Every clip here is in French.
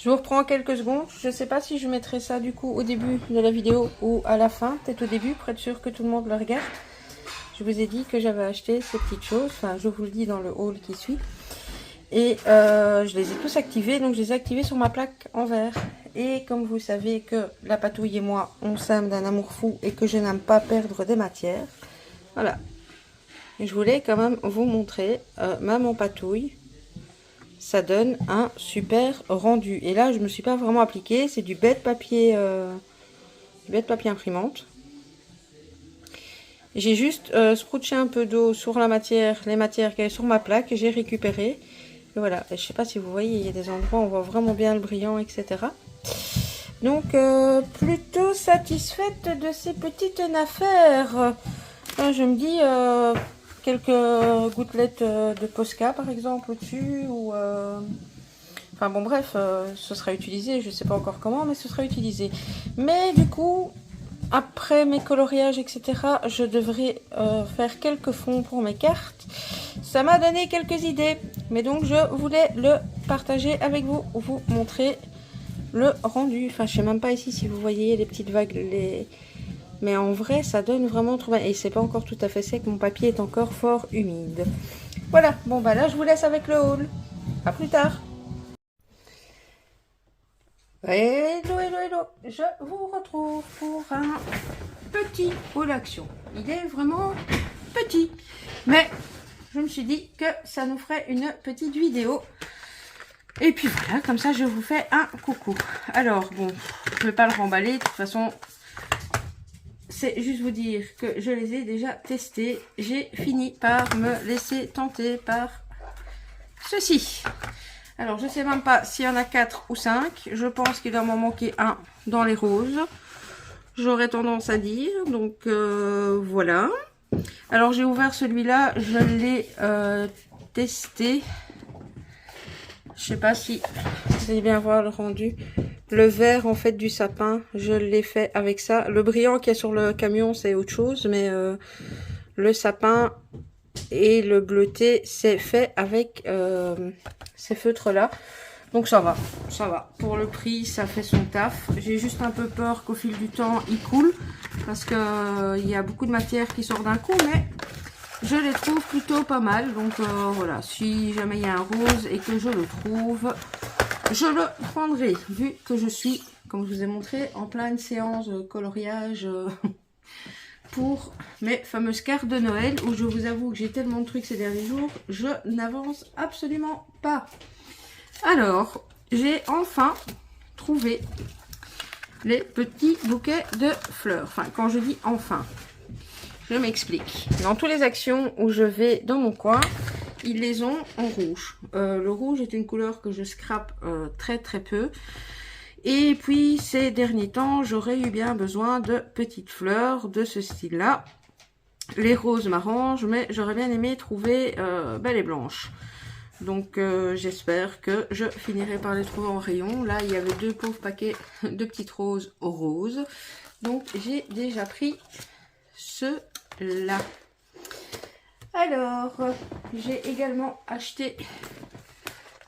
Je vous reprends en quelques secondes. Je ne sais pas si je mettrai ça du coup au début de la vidéo ou à la fin. Peut-être au début, pour être sûr que tout le monde le regarde. Je vous ai dit que j'avais acheté ces petites choses. Enfin, je vous le dis dans le haul qui suit. Et je les ai tous activés. Donc, je les ai activés sur ma plaque en verre. Et comme vous savez que la patouille et moi, on s'aime d'un amour fou et que je n'aime pas perdre des matières. Voilà. Et je voulais quand même vous montrer, même en patouille, ça donne un super rendu. Et là, je me suis pas vraiment appliquée. C'est du bête papier imprimante. J'ai juste sprouché un peu d'eau sur la matière, les matières qui étaient sur ma plaque, et j'ai récupéré. Et voilà, et je sais pas si vous voyez, il y a des endroits où on voit vraiment bien le brillant, etc. Donc, plutôt satisfaite de ces petites affaires. Je me dis, quelques gouttelettes de Posca, par exemple, au-dessus, ou... Enfin bon, bref, ce sera utilisé, je sais pas encore comment, mais ce sera utilisé. Mais du coup... Après mes coloriages, etc., je devrais faire quelques fonds pour mes cartes. Ça m'a donné quelques idées. Mais donc, je voulais le partager avec vous. Vous montrer le rendu. Enfin, je sais même pas ici si vous voyez les petites vagues. Mais en vrai, ça donne vraiment trop bien. Et c'est pas encore tout à fait sec. Mon papier est encore fort humide. Voilà. Bon, bah là, je vous laisse avec le haul. À plus tard. Hello, hello, hello. Je vous retrouve pour un petit haul action. Il est vraiment petit, mais je me suis dit que ça nous ferait une petite vidéo. Et puis voilà, comme ça je vous fais un coucou. Alors bon, je vais pas le remballer, de toute façon c'est juste vous dire que je les ai déjà testés. J'ai fini par me laisser tenter par ceci. Alors je sais même pas s'il y en a 4 ou 5. Je pense qu'il doit m'en manquer un dans les roses. J'aurais tendance à dire, donc voilà. Alors j'ai ouvert celui-là, je l'ai testé. Je sais pas si vous allez bien voir le rendu. Le vert en fait du sapin, je l'ai fait avec ça. Le brillant qu'il y a sur le camion, c'est autre chose, mais le sapin et le bleuté, c'est fait avec ces feutres-là. Donc ça va, ça va. Pour le prix, ça fait son taf. J'ai juste un peu peur qu'au fil du temps, il coule. Parce que il y a beaucoup de matière qui sort d'un coup. Mais je les trouve plutôt pas mal. Donc voilà, si jamais il y a un rose et que je le trouve, je le prendrai. Vu que je suis, comme je vous ai montré, en pleine séance coloriage pour mes fameuses cartes de Noël. Où je vous avoue que j'ai tellement de trucs ces derniers jours, je n'avance absolument pas. Alors, j'ai enfin trouvé les petits bouquets de fleurs. Enfin, quand je dis enfin, je m'explique. Dans toutes les actions où je vais dans mon coin, ils les ont en rouge. Le rouge est une couleur que je scrape très très peu. Et puis, ces derniers temps, j'aurais eu bien besoin de petites fleurs de ce style-là. Les roses m'arrangent, mais j'aurais bien aimé trouver les blanches. Donc j'espère que je finirai par les trouver en rayon. Là il y avait 2 pauvres paquets de petites roses roses. Donc j'ai déjà pris ceux-là. Alors j'ai également acheté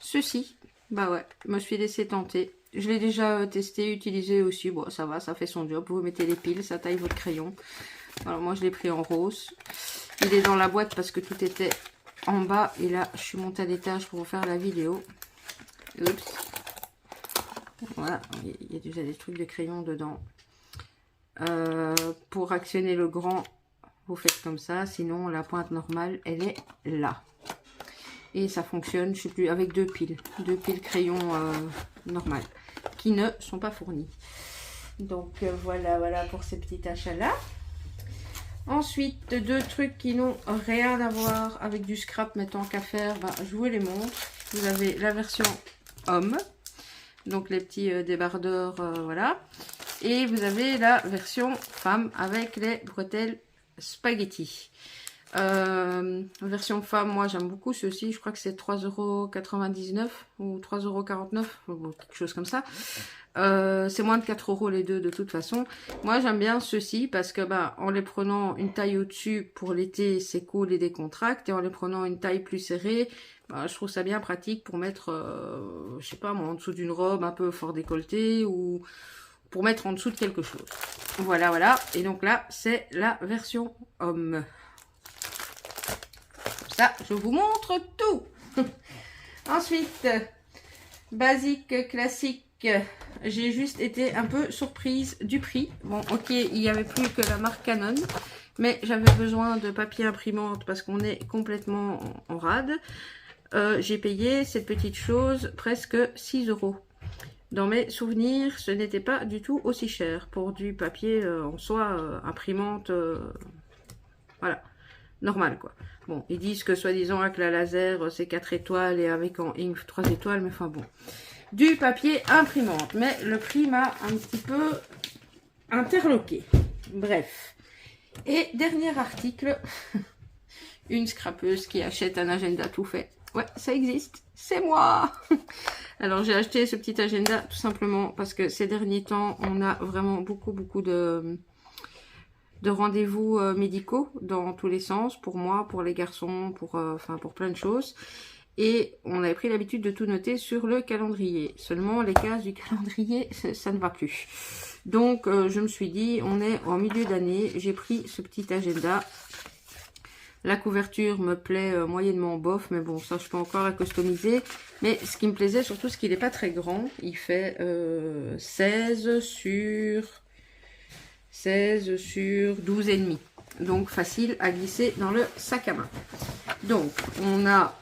ceci. Bah ouais, je me suis laissé tenter. Je l'ai déjà testé, utilisé aussi. Bon ça va, ça fait son job. Vous mettez les piles, ça taille votre crayon. Alors moi je l'ai pris en rose. Il est dans la boîte parce que tout était en bas, et là je suis montée à l'étage pour vous faire la vidéo. Oups. Voilà, il y a déjà des trucs de crayon dedans. Pour actionner le grand, vous faites comme ça, sinon la pointe normale elle est là. Et ça fonctionne, je sais plus, avec 2 piles crayon normales qui ne sont pas fournies. Donc voilà, voilà pour ces petits achats là. Ensuite, 2 trucs qui n'ont rien à voir avec du scrap, mais tant qu'à faire, je vous les montre. Vous avez la version homme, donc les petits débardeurs, voilà. Et vous avez la version femme avec les bretelles spaghetti. Version femme, moi j'aime beaucoup ceci, je crois que c'est 3,99 € ou 3,49 €, quelque chose comme ça. C'est moins de 4 € les deux de toute façon. Moi j'aime bien ceux-ci parce que en les prenant une taille au-dessus pour l'été c'est cool et décontracte, et en les prenant une taille plus serrée Bah, je trouve ça bien pratique pour mettre, je sais pas moi, en dessous d'une robe un peu fort décolletée ou pour mettre en dessous de quelque chose. Voilà, voilà. Et donc là, c'est la version homme. Ça, je vous montre tout. Ensuite, basique, classique. J'ai juste été un peu surprise du prix. Bon, ok, il n'y avait plus que la marque Canon. Mais j'avais besoin de papier imprimante parce qu'on est complètement en rade. J'ai payé cette petite chose presque 6 €. Dans mes souvenirs, ce n'était pas du tout aussi cher pour du papier en soi, imprimante, voilà, normal quoi. Bon, ils disent que soi-disant avec la laser c'est 4 étoiles et avec en ink 3 étoiles, mais enfin bon. Du papier imprimante, mais le prix m'a un petit peu interloqué. Bref. Et dernier article, une scrapeuse qui achète un agenda tout fait. Ouais, ça existe, c'est moi. Alors j'ai acheté ce petit agenda tout simplement parce que ces derniers temps, on a vraiment beaucoup de rendez-vous médicaux dans tous les sens, pour moi, pour les garçons, enfin pour plein de choses. Et on avait pris l'habitude de tout noter sur le calendrier. Seulement les cases du calendrier, ça ne va plus. Donc je me suis dit, on est en milieu d'année, j'ai pris ce petit agenda. La couverture me plaît moyennement bof, mais bon, ça je peux encore la customiser. Mais ce qui me plaisait surtout, c'est qu'il n'est pas très grand. Il fait 16 sur 12,5. Donc facile à glisser dans le sac à main. Donc on a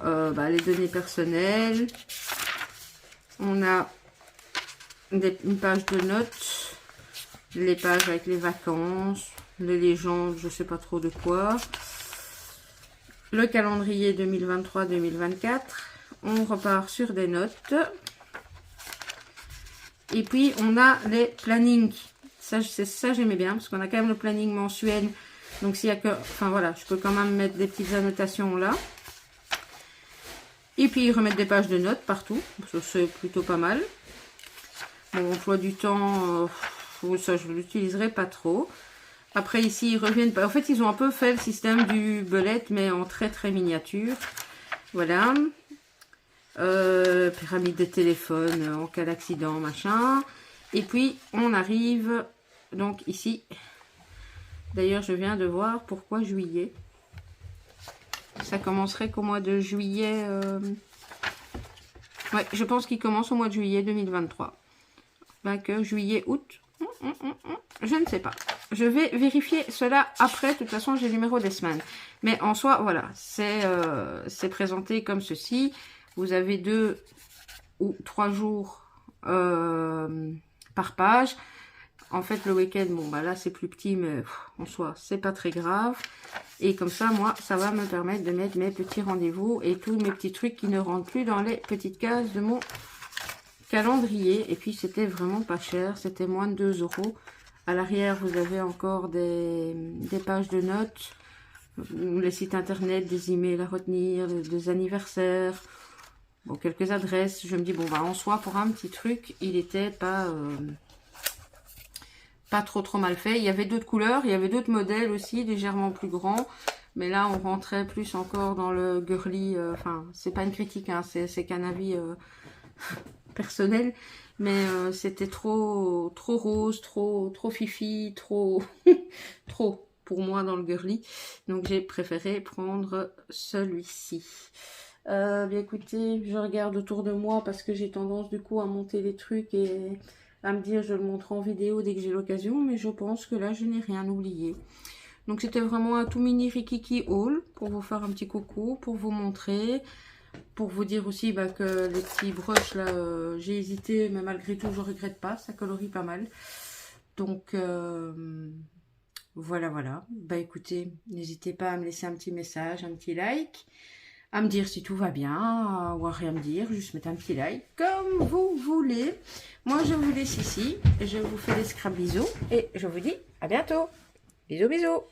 les données personnelles. On a une page de notes. Les pages avec les vacances. Les légendes, je sais pas trop de quoi. Le calendrier 2023-2024. On repart sur des notes. Et puis, on a les plannings. Ça j'aimais bien, parce qu'on a quand même le planning mensuel. Donc, s'il y a que... Enfin, voilà, je peux quand même mettre des petites annotations là. Et puis, remettre des pages de notes partout. Ça, c'est plutôt pas mal. Mon emploi du temps, ça, je ne l'utiliserai pas trop. Après ici ils reviennent, en fait ils ont un peu fait le système du belette mais en très miniature. Voilà. Pyramide de téléphone en cas d'accident, machin. Et puis on arrive donc ici. D'ailleurs je viens de voir pourquoi juillet. Ça commencerait qu'au mois de juillet. Ouais, je pense qu'il commence au mois de juillet 2023. Que juillet, août. Je ne sais pas. Je vais vérifier cela après. De toute façon, j'ai le numéro des semaines. Mais en soi, voilà. C'est présenté comme ceci. Vous avez 2 ou 3 jours par page. En fait, le week-end, bon, bah là, c'est plus petit, mais en soi, c'est pas très grave. Et comme ça, moi, ça va me permettre de mettre mes petits rendez-vous et tous mes petits trucs qui ne rentrent plus dans les petites cases de mon calendrier. Et puis, c'était vraiment pas cher. C'était moins de 2 €. À l'arrière, vous avez encore des pages de notes, les sites internet, des emails à retenir, des anniversaires, bon, quelques adresses. Je me dis, bon, bah, en soi, pour un petit truc, il était pas trop mal fait. Il y avait d'autres couleurs, il y avait d'autres modèles aussi, légèrement plus grands. Mais là, on rentrait plus encore dans le girly. Enfin, c'est pas une critique, hein, c'est qu'un avis personnel. Mais c'était trop rose, trop fifi, trop pour moi dans le girly. Donc j'ai préféré prendre celui-ci. Bien écoutez, je regarde autour de moi parce que j'ai tendance du coup à monter les trucs et à me dire je le montre en vidéo dès que j'ai l'occasion. Mais je pense que là je n'ai rien oublié. Donc c'était vraiment un tout mini Rikiki haul pour vous faire un petit coucou, pour vous montrer. Pour vous dire aussi que les petits brushes là, j'ai hésité, mais malgré tout je regrette pas, ça colorie pas mal. Donc voilà. Bah écoutez, n'hésitez pas à me laisser un petit message, un petit like, à me dire si tout va bien, ou à rien me dire, juste mettre un petit like, comme vous voulez. Moi je vous laisse ici, je vous fais des scrap bisous, et je vous dis à bientôt. Bisous bisous.